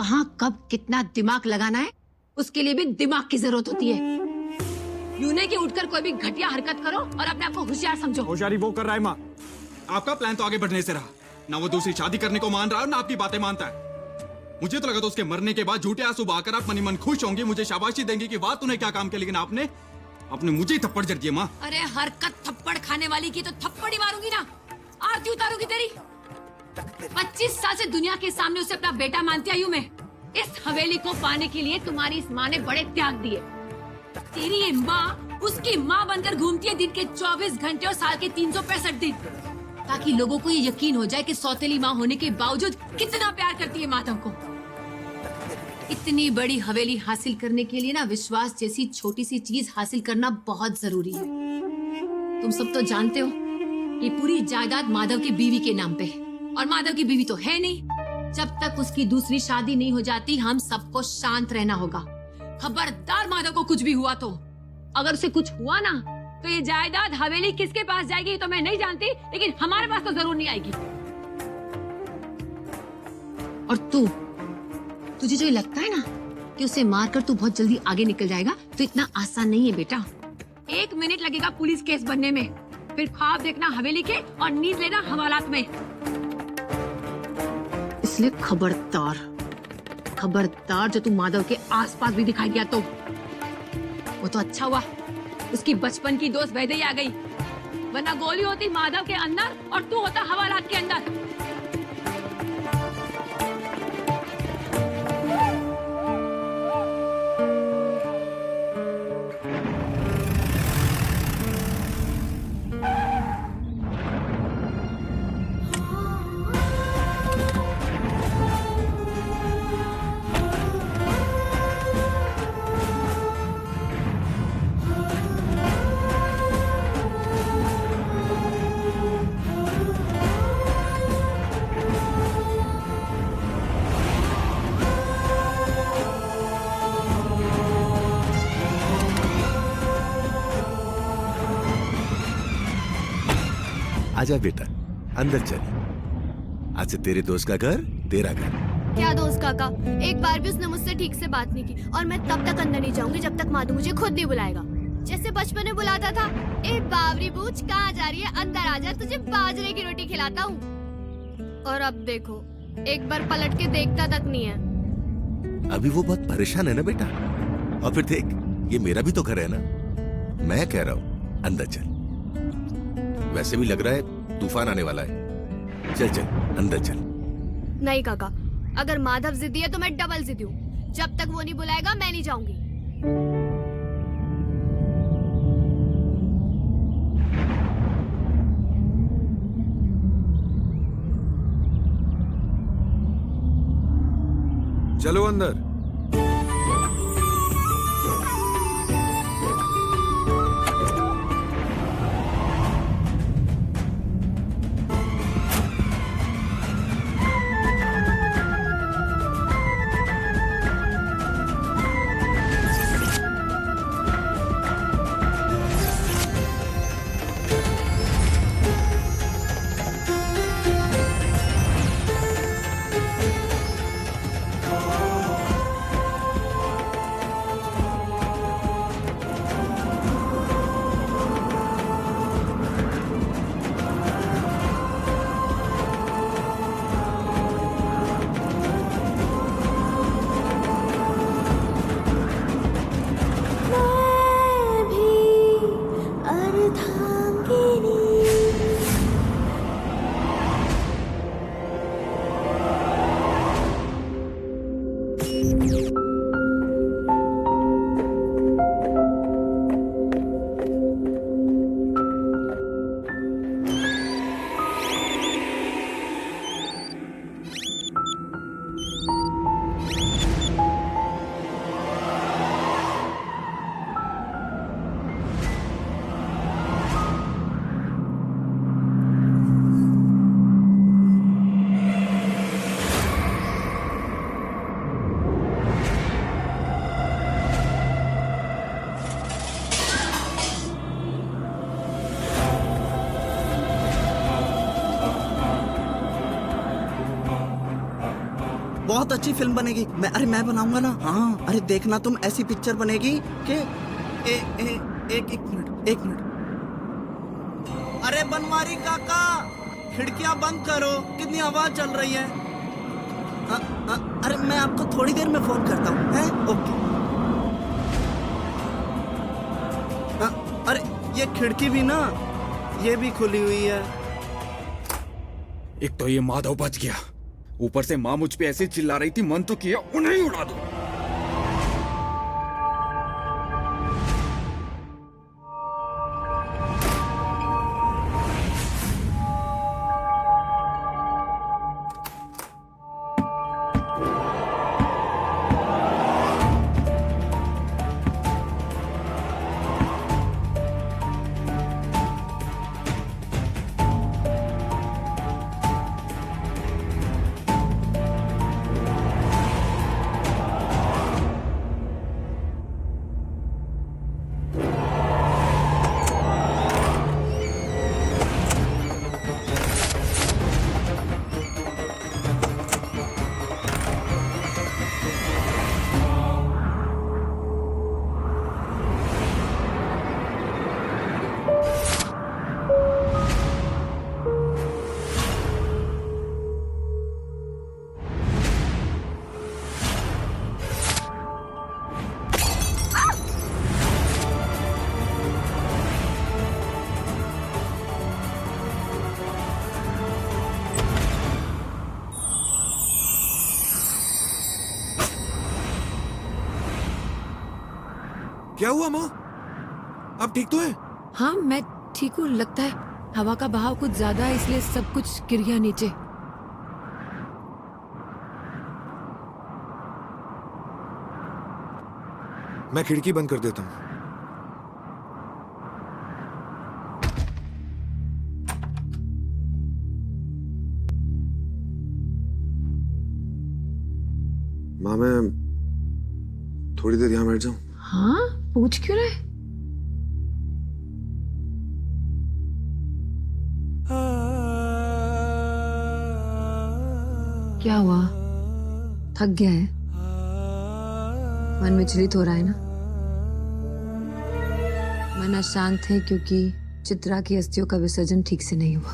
कहाँ कब कितना दिमाग लगाना है उसके लिए भी दिमाग की जरूरत होती है। यूं नहीं कि उठकर कोई भी घटिया हरकत करो और अपने आप को होशियार समझो। होशियारी वो कर रहा है माँ। आपका प्लान तो आगे बढ़ने से रहा, ना वो दूसरी शादी करने को मान रहा है ना आपकी बातें मानता है। मुझे तो लगा था उसके मरने के बाद झूठे आंसू बहाकर आप मनी मन खुश होंगे, मुझे शाबाशी देंगे कि वाह तूने क्या काम किया, लेकिन आपने मुझे ही थप्पड़ जड़ दिया माँ। अरे हरकत थप्पड़ खाने वाली की तो थप्पड़ ही मारूंगी ना, आरती उतारूंगी तेरी। 25 साल से दुनिया के सामने उसे अपना बेटा मानती आई हूँ मैं। इस हवेली को पाने के लिए तुम्हारी इस माँ ने बड़े त्याग दिए। तेरी ये माँ उसकी माँ बनकर घूमती है दिन के 24 घंटे और साल के 365 दिन, ताकि लोगों को ये यकीन हो जाए कि सौतेली माँ होने के बावजूद कितना प्यार करती है माधव को। इतनी बड़ी हवेली हासिल करने के लिए ना विश्वास जैसी छोटी सी चीज हासिल करना बहुत जरूरी है। तुम सब तो जानते हो कि पूरी जायदाद माधव की बीवी के नाम पे है, और माधव की बीवी तो है नहीं। जब तक उसकी दूसरी शादी नहीं हो जाती हम सबको शांत रहना होगा। खबरदार माधव को कुछ भी हुआ तो, अगर उसे कुछ हुआ ना तो ये जायदाद हवेली किसके पास जाएगी तो मैं नहीं जानती, लेकिन हमारे पास तो जरूर नहीं आएगी। और तुझे जो ये लगता है ना कि उसे मारकर तू बहुत जल्दी आगे निकल जाएगा, तो इतना आसान नहीं है बेटा। 1 मिनट लगेगा पुलिस केस बनने में, फिर ख्वाब देखना हवेली के और नींद लेना हवालात में। इसलिए खबरदार जो तू माधव के आसपास भी दिखाई दिया तो। वो तो अच्छा हुआ उसकी बचपन की दोस्त वैदेही आ गई, वरना गोली होती माधव के अंदर और तू होता हवालात के अंदर। आजा बेटा, अंदर चल। आज से तेरे दोस्त का घर तेरा घर। क्या दोस्त काका, एक बार भी उसने मुझसे ठीक से बात नहीं की, और मैं तब तक अंदर नहीं जाऊंगी जब तक माधु मुझे खुद नहीं बुलाएगा। जैसे बचपन में बुलाता था, ए बावरी बूच कहाँ जा रही है, अंदर आजा, तुझे बाजरे की रोटी खिलाता हूँ। और अब देखो, एक बार पलट के देखता तक नहीं है। अभी वो बहुत परेशान है ना बेटा, और फिर देख ये मेरा भी तो घर है ना। मैं कह रहा हूँ अंदर चल, वैसे भी लग रहा है तूफान आने वाला है। चल चल अंदर चल। नहीं काका, अगर माधव जिद्दी है तो मैं डबल जिद्दी हूँ। जब तक वो नहीं बुलाएगा मैं नहीं जाऊंगी। चलो अंदर। बहुत अच्छी फिल्म बनेगी। मैं बनाऊंगा ना। हाँ, अरे देखना तुम, ऐसी पिक्चर बनेगी कि एक मिनट। अरे बनवारी काका, खिड़कियां बंद करो, कितनी हवा चल रही है। अरे मैं आपको थोड़ी देर में फोन करता हूँ, हैं? ओके। अरे ये खिड़की भी ना, ये भी खुली हुई है। एक तो ये माधव बच गया, ऊपर से माँ मुझ पे ऐसे चिल्ला रही थी, मन तो किया उन्हें ही उड़ा दूं। क्या हुआ माँ? आप ठीक तो है? हाँ मैं ठीक हूँ, लगता है हवा का बहाव कुछ ज्यादा है, इसलिए सब कुछ गिर गया नीचे। मैं खिड़की बंद कर देता हूँ। माँ मैं थोड़ी देर यहाँ बैठ जाऊं? हाँ पूछ क्यों रहे? क्या हुआ, थक गया है? मन विचलित हो रहा है ना? मन अशांत है क्योंकि चित्रा की अस्थियों का विसर्जन ठीक से नहीं हुआ।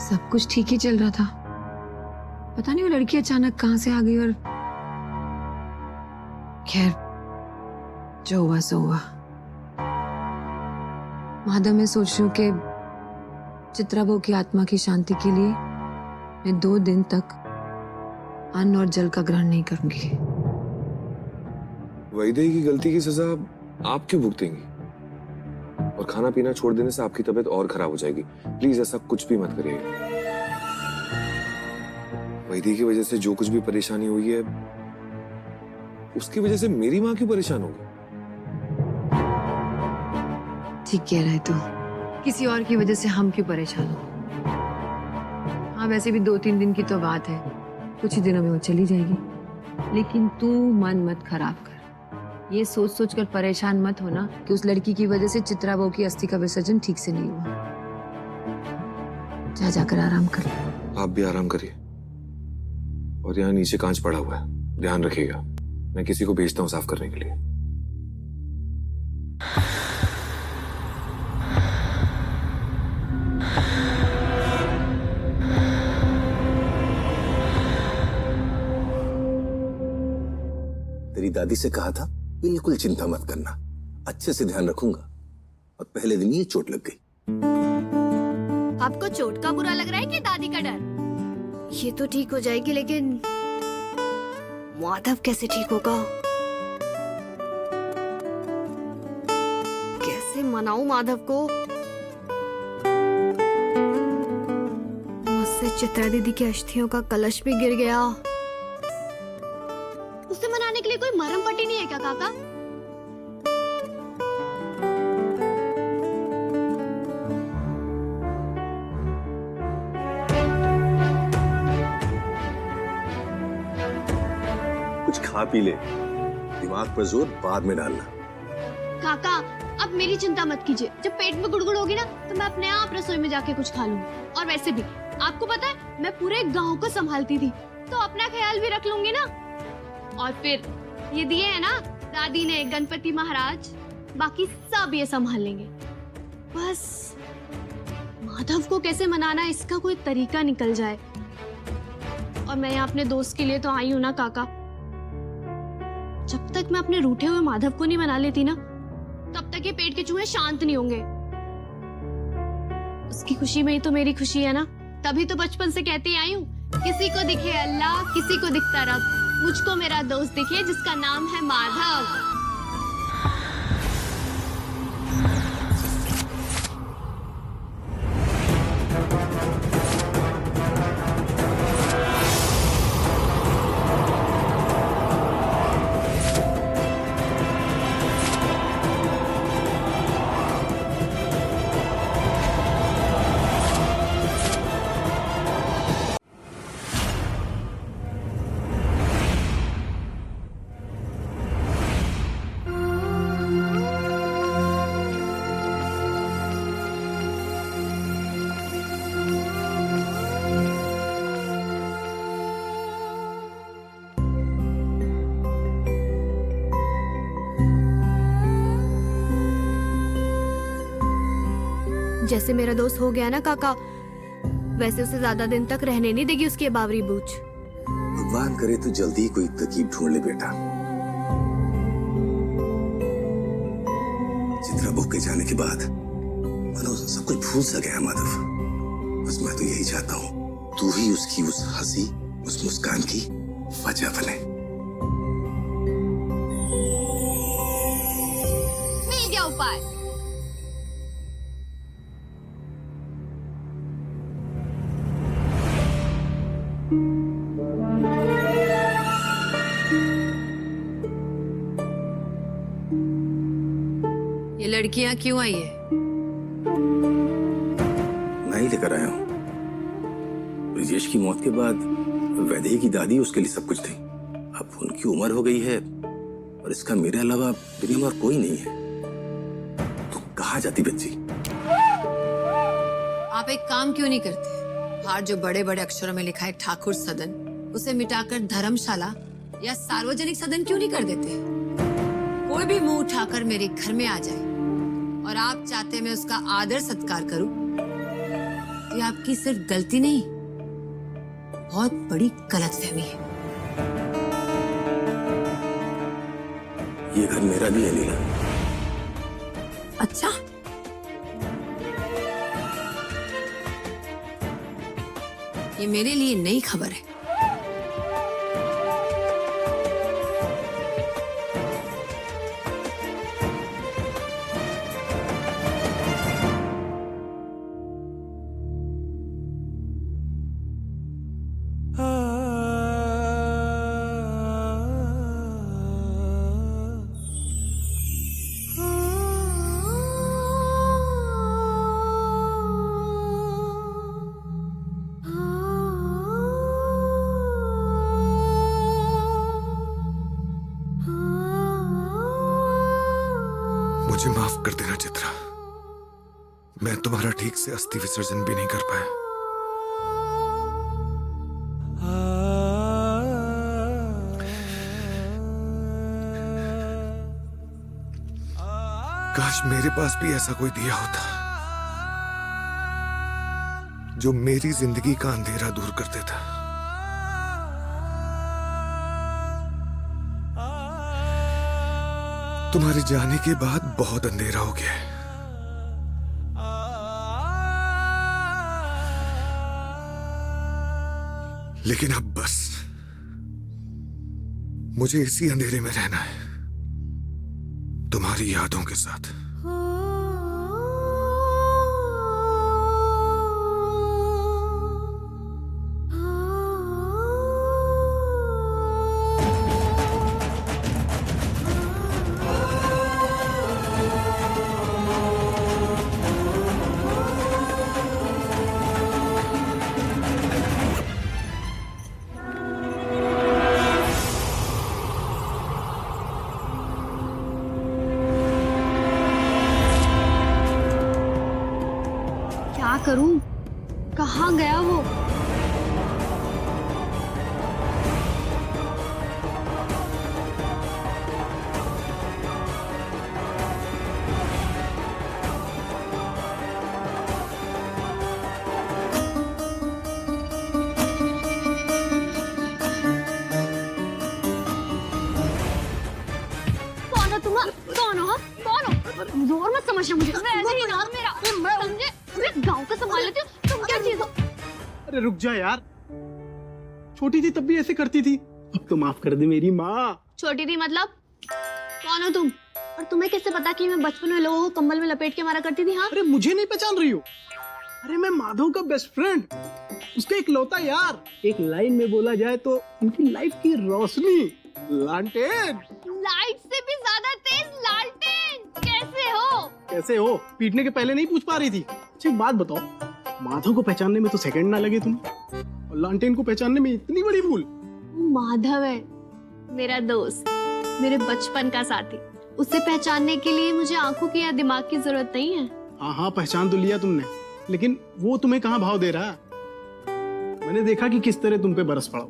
सब कुछ ठीक ही चल रहा था, पता नहीं वो लड़की अचानक कहां से आ गई। और खैर जो हुआ सो हुआ। माधव, मैं सोच रही हूँ कि चित्रा बहू की आत्मा की शांति के लिए मैं 2 दिन तक अन्न और जल का ग्रहण नहीं करूंगी। वैदेही की गलती की सजा आप क्यों भुगतेंगी? और खाना पीना छोड़ देने से आपकी तबीयत और खराब हो जाएगी। प्लीज ऐसा कुछ भी मत करिए। वैदेही की वजह से जो कुछ भी परेशानी हुई है, उसकी वजह से मेरी माँ क्यों परेशान होगी? ठीक कह रहा है तू, किसी और की वजह से हम क्यों परेशान हो। हाँ वैसे भी 2-3 दिन की तो बात है, कुछ ही दिनों में वो चली जाएगी। लेकिन तू मन मत खराब कर, ये सोच सोच कर परेशान मत होना कि उस लड़की की वजह से चित्रा बहू की अस्थि का विसर्जन ठीक से नहीं हुआ। जा जाकर आराम कर। आप भी आराम करिए। और यहाँ नीचे कांच पड़ा हुआ है, ध्यान रखिएगा। मैं किसी को भेजता हूँ साफ करने के लिए। तेरी दादी से कहा था बिल्कुल चिंता मत करना, अच्छे से ध्यान रखूंगा। और पहले दिन ही चोट लग गई। आपको चोट का बुरा लग रहा है कि दादी का डर? ये तो ठीक हो जाएगी, लेकिन माधव कैसे ठीक होगा? कैसे मनाऊं माधव को? मुझसे चित्रा दीदी की अस्थियों का कलश भी गिर गया। उसे मनाने के लिए कोई मरहम पट्टी नहीं है क्या काका? कुछ खा पी ले, दिमाग पर जोर बाद में डालना। काका अब मेरी चिंता मत कीजिए, जब पेट में गुड़गुड़ होगी ना तो मैं अपने आप रसोई में जाके कुछ खा लूंगी। और वैसे भी आपको पता है मैं पूरे गांव को संभालती थी, तो अपना ख्याल भी रख लूंगी ना। और फिर ये दिए है ना दादी ने गणपति महाराज, बाकी सब ये संभाल लेंगे। बस माधव को कैसे मनाना है इसका कोई तरीका निकल जाए। और मैं यहाँ अपने दोस्त के लिए तो आई हूं ना काका। जब तक मैं अपने रूठे हुए माधव को नहीं मना लेती ना, तब तक ये पेट के चूहे शांत नहीं होंगे। उसकी खुशी में ही तो मेरी खुशी है ना। तभी तो बचपन से कहती आई हूँ, किसी को दिखे अल्लाह, किसी को दिखता रब, मुझको मेरा दोस्त दिखे जिसका नाम है माधव। जैसे मेरा दोस्त हो गया ना काका, वैसे उसे ज्यादा दिन तक रहने नहीं देगी उसकी बावरी बूच। भगवान करे तो जल्दी कोई तरकीब ढूंढ ले बेटा। चित्रा बहू के जाने के बाद मानो सब कुछ भूल सा गया माधव। बस मैं तो यही चाहता हूँ तू ही उसकी उस हंसी, उस मुस्कान की वजह बने। मिल गया उपाय। ये लड़कियां क्यों आई है? मैं ही लेकर आया हूँ। ब्रिजेश की मौत के बाद वैदेही की दादी उसके लिए सब कुछ थी। अब उनकी उम्र हो गई है और इसका मेरे अलावा दुनिया में और कोई नहीं है। तो कहाँ जाती बच्ची? आप एक काम क्यों नहीं करते? बाहर जो बड़े बड़े अक्षरों में लिखा है ठाकुर सदन, उसे मिटाकर धर्मशाला या सार्वजनिक सदन क्यों नहीं कर देते? कोई भी मुंह उठाकर मेरे घर में आ जाए और आप चाहते मैं उसका आदर सत्कार करूं, तो ये आपकी सिर्फ गलती नहीं, बहुत बड़ी गलतफहमी है। ये घर मेरा भी है नीला। अच्छा, ये मेरे लिए नई खबर है। मुझे माफ कर देना चित्रा, मैं तुम्हारा ठीक से अस्थि विसर्जन भी नहीं कर पाया। काश मेरे पास भी ऐसा कोई दिया होता जो मेरी जिंदगी का अंधेरा दूर कर देता। तुम्हारे जाने के बाद बहुत अंधेरा हो गया है। लेकिन अब बस मुझे इसी अंधेरे में रहना है, तुम्हारी यादों के साथ। कहाँ गया वो? कौन हो तुम? कौन हो? कौन हो? जोर मत समझना मुझे। वैसे ही नाम मेरा समझे? मैं गांव का संभाल लेती हूँ। तुम क्या चीज हो? अरे रुक जा यार, छोटी थी तब भी ऐसे करती थी, अब तो माफ कर दे मेरी माँ। छोटी थी मतलब? कौन हो तुम? और तुम्हें कैसे पता कि मैं बचपन में लोगों को कंबल में लपेट के मारा करती थी? हाँ, अरे मुझे नहीं पहचान रही हो? अरे मैं माधव का बेस्ट फ्रेंड, उसका इकलौता यार। एक लाइन में बोला जाए तो उनकी लाइफ की रोशनी, लालटेन। लाइट से भी ज्यादा तेज लालटेन। कैसे हो? कैसे हो? पीटने के पहले नहीं पूछ पा रही थी। अच्छा एक बात बताओ, माधव को पहचानने में तो सेकंड ना लगे तुम, और लालटेन को पहचानने में इतनी बड़ी भूल? माधव है मेरा दोस्त, मेरे बचपन का साथी। उसे पहचानने के लिए मुझे आंखों की या दिमाग की जरूरत नहीं है। हाँ हाँ पहचान तो लिया तुमने, लेकिन वो तुम्हें कहाँ भाव दे रहा है? मैंने देखा कि किस तरह तुम पे बरस पड़ा।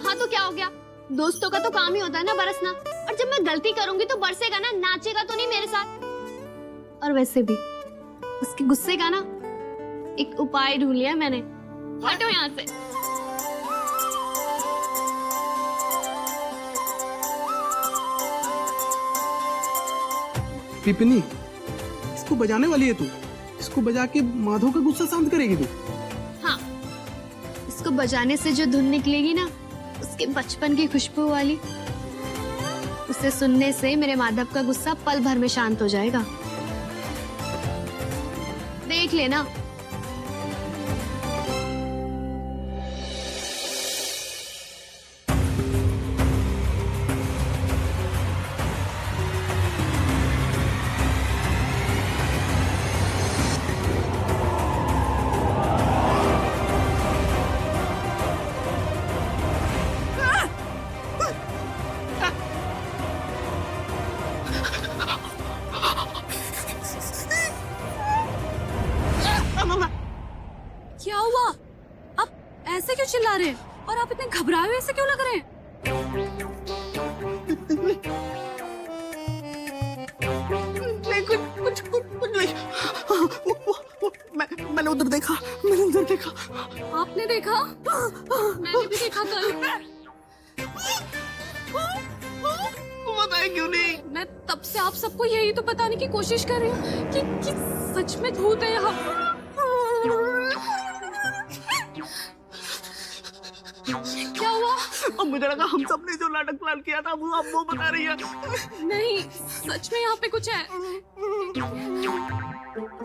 हाँ तो क्या हो गया? दोस्तों का तो काम ही होता है ना बरसना। और जब मैं गलती करूंगी तो बरसेगा ना, नाचेगा तो नहीं मेरे साथ। और वैसे भी उसके गुस्से का ना एक उपाय ढूंढ लिया मैंने। हटो यहाँ से। पिपनी, इसको बजाने वाली है तू? इसको बजा के माधव का गुस्सा शांत करेगी तू? हाँ, इसको बजाने से जो धुन निकलेगी ना, उसके बचपन की खुशबू वाली, उसे सुनने से मेरे माधव का गुस्सा पल भर में शांत हो जाएगा। देख लेना। क्या हुआ? आप ऐसे क्यों चिल्ला रहे हैं? और आप इतने घबराए हुए ऐसे क्यों लग रहे हैं? नहीं कुछ नहीं। मैंने उधर देखा, आपने देखा? मैंने भी देखा कल। बताया क्यों नहीं? मैं तब से आप सबको यही तो बताने की कोशिश कर रही हूँ कि सच में भूत है यहाँ। क्या हुआ? अब मुझे लगा हम सब ने जो नाटक प्लान किया था वो अब वो बता रही है। नहीं, सच में यहाँ पे कुछ है।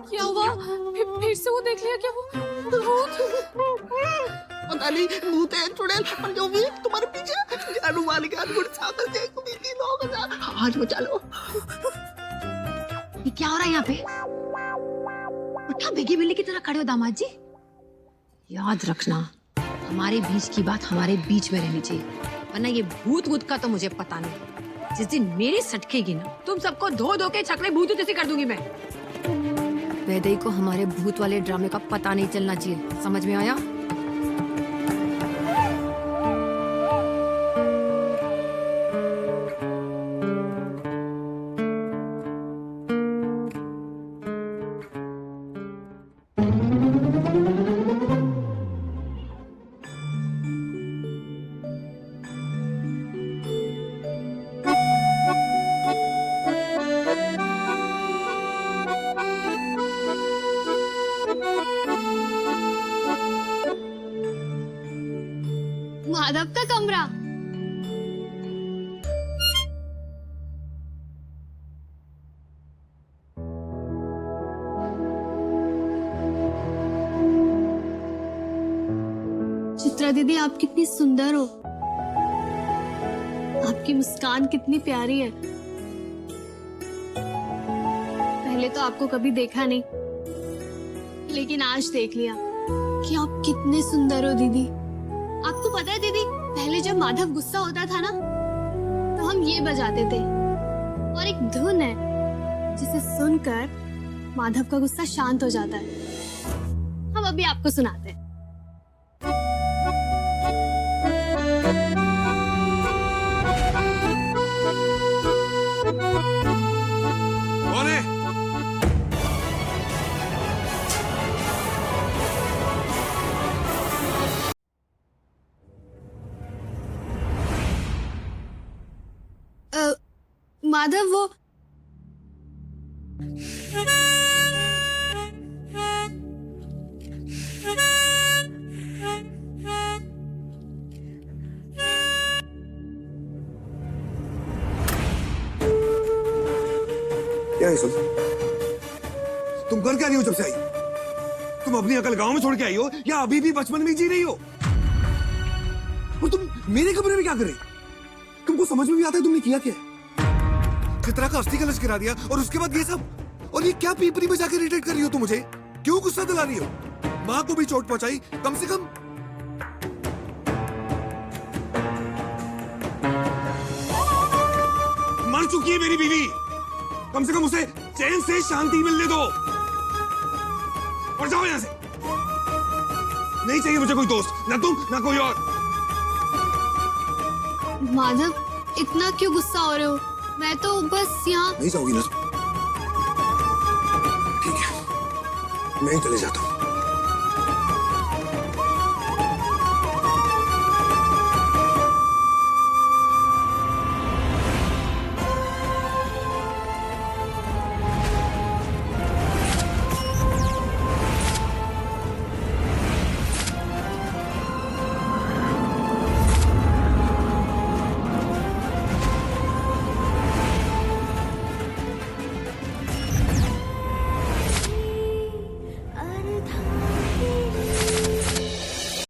क्या हुआ? फिर से वो देख लिया क्या? वो भूत? पता नहीं भूत है चुड़ैल, पर जो भी है तुम्हारे पीछे जादू वाली का गुड़ सागर के को भी 3000 आज बचा लो। ये क्या हो रहा है यहाँ पे? क्या बेगी बिल्ली की तरह खड़े हो दामाद जी? याद रखना, हमारे बीच की बात हमारे बीच में रहनी चाहिए, वरना ये भूत वूत का तो मुझे पता नहीं। जिस दिन मेरी सटकेगी ना, तुम सबको धो धो के छकड़े भूत जैसे कर दूंगी मैं। वैदेही को हमारे भूत वाले ड्रामे का पता नहीं चलना चाहिए, समझ में आया? माधव का कमरा। चित्रा दीदी, आप कितनी सुंदर हो। आपकी मुस्कान कितनी प्यारी है। पहले तो आपको कभी देखा नहीं, लेकिन आज देख लिया कि आप कितने सुंदर हो दीदी। आपको पता है दीदी, पहले जब माधव गुस्सा होता था ना, तो हम ये बजाते थे, और एक धुन है जिसे सुनकर माधव का गुस्सा शांत हो जाता है। हम अब अभी आपको सुनाते हैं। कौन है? माधव वो क्या है सब? तुम कर क्या रही हो जब से आई? तुम अपनी अकल गांव में छोड़ के आई हो या अभी भी बचपन में जी रही हो? और तुम मेरे कमरे में क्या कर रही? तुमको समझ में भी आता है तुमने किया क्या? चित्रा का अस्थि कलश गिरा दिया और उसके बाद ये सब। और ये क्या पीपरी बजा के इरिटेट कर रही हो तुम मुझे? क्यों गुस्सा दिला रही हो? माँ को भी चोट पहुंचाई, कम से कम मर चुकी है मेरी बीवी, कम से कम उसे चैन से शांति मिलने दो। और जाओ यहां से। नहीं चाहिए मुझे कोई दोस्त, ना तुम ना कोई और। माधव इतना क्यों गुस्सा हो रहे हो? मैं तो बस यहाँ। नहीं जाओगी ना? ठीक है, मैं ही चले जाता हूँ।